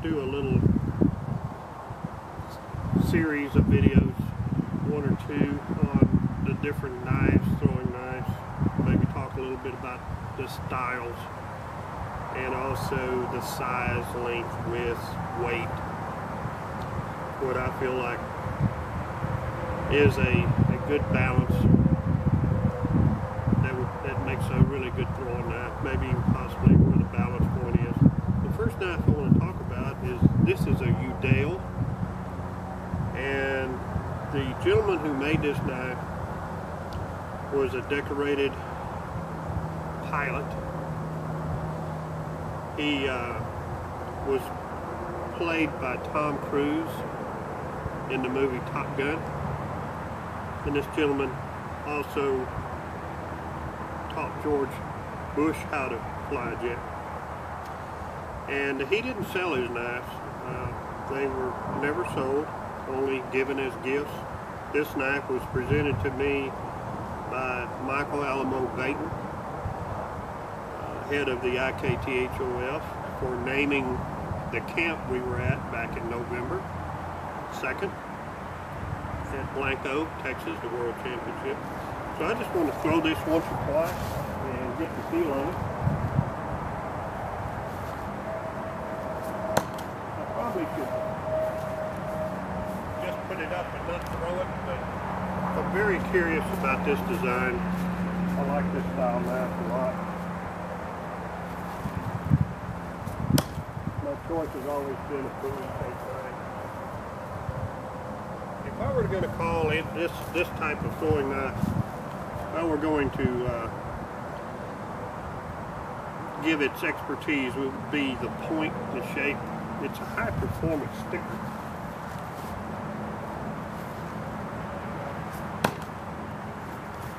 do a little series of videos, one or two, on the different knives, throwing knives, maybe talk a little bit about the styles, and also the size, length, width, weight, what I feel like is a good balance that makes a really good throwing knife, maybe even possibly where the balance point is. The first knife I want to talk about is, this is a Udell, and the gentleman who made this knife was a decorated pilot. He was played by Tom Cruise in the movie Top Gun, and this gentleman also taught George Bush how to fly a jet. And he didn't sell his knives. They were never sold, only given as gifts. This knife was presented to me by Michael Alamo Baton, head of the IKTHOF, for naming the camp we were at back in November 2nd at Blanco, Texas, the World Championship. So I just want to throw this once or twice and get the feel of it. I probably could just put it up and not throw it, but I'm very curious about this design. I like this style knife a lot. My choice has always been a fully take knife. If I were going to call it this type of throwing knife, if I were going to give its expertise, it would be the point, the shape. It's a high performance sticker.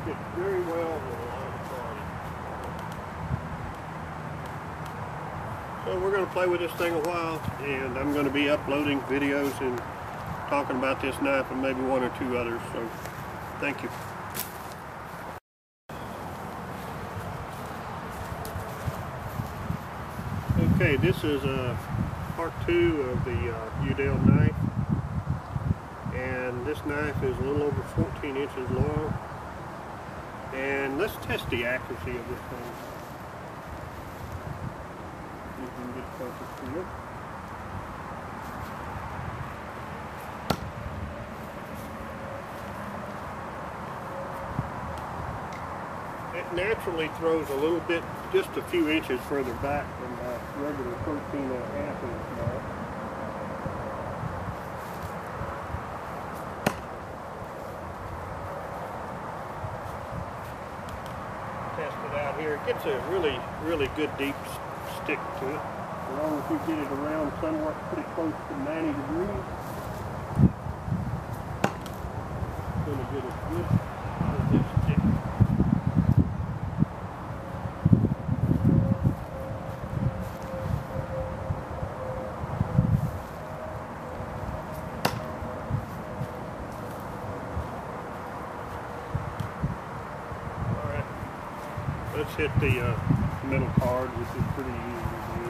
Fits very well with a lot of quality. So we're going to play with this thing a while, and I'm going to be uploading videos and talking about this knife and maybe one or two others. So thank you. Okay, this is part 2 of the Udell knife, and this knife is a little over 14 inches long, and let's test the accuracy of this thing. You can get closer to it. It naturally throws a little bit, just a few inches further back than my regular 13.5 inch knife. Test it out here. It gets a really good deep stick to it. As long as you get it around somewhat pretty close to 90 degrees, it's going to get a good stick. Let's hit the middle card, which is pretty easy to do.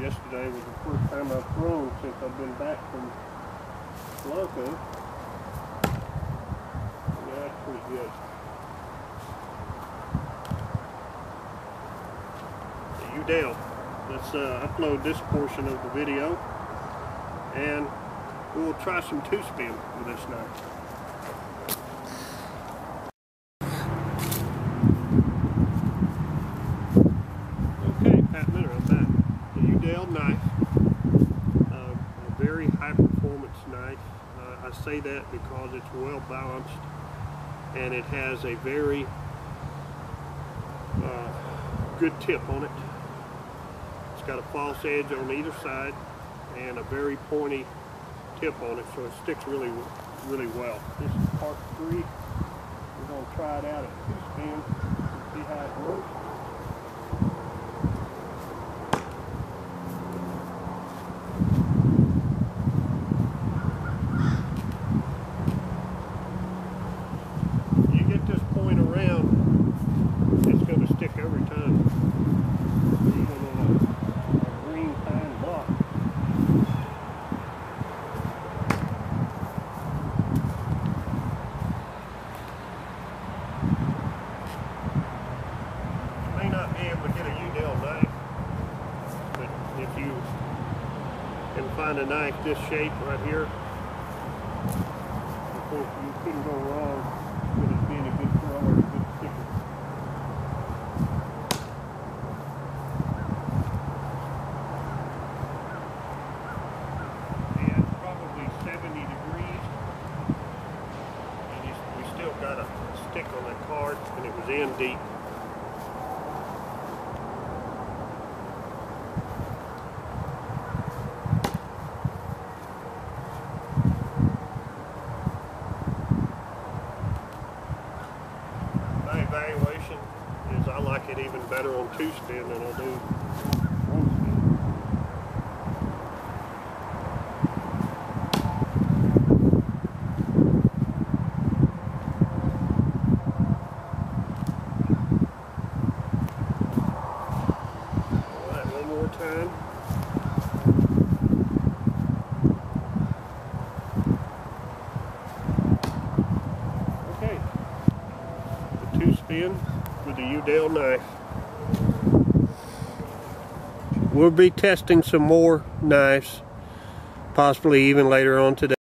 Yesterday was the first time I've thrown since I've been back from Blanco. Yeah, that's pretty good. Udell. Let's upload this portion of the video, and we'll try some two-spin with this knife. Okay, Pat Minner, I'm back. The Udell knife, a very high-performance knife. I say that because it's well balanced, and it has a very good tip on it. It's got a false edge on either side and a very pointy tip on it, so it sticks really well. This is part 3. We're going to try it out at 2-spin and see how it works. may not be able to get a Udell knife, but if you can find a knife this shape right here, I think you couldn't go wrong with it being a good thrower, a good sticker. And probably 70 degrees, and we still got a stick on that card, and it was in deep. My evaluation is I like it even better on 2-spin than I do 1-spin. All right, one more time. Okay. 2-spin with the Udell knife. We'll be testing some more knives, possibly even later on today.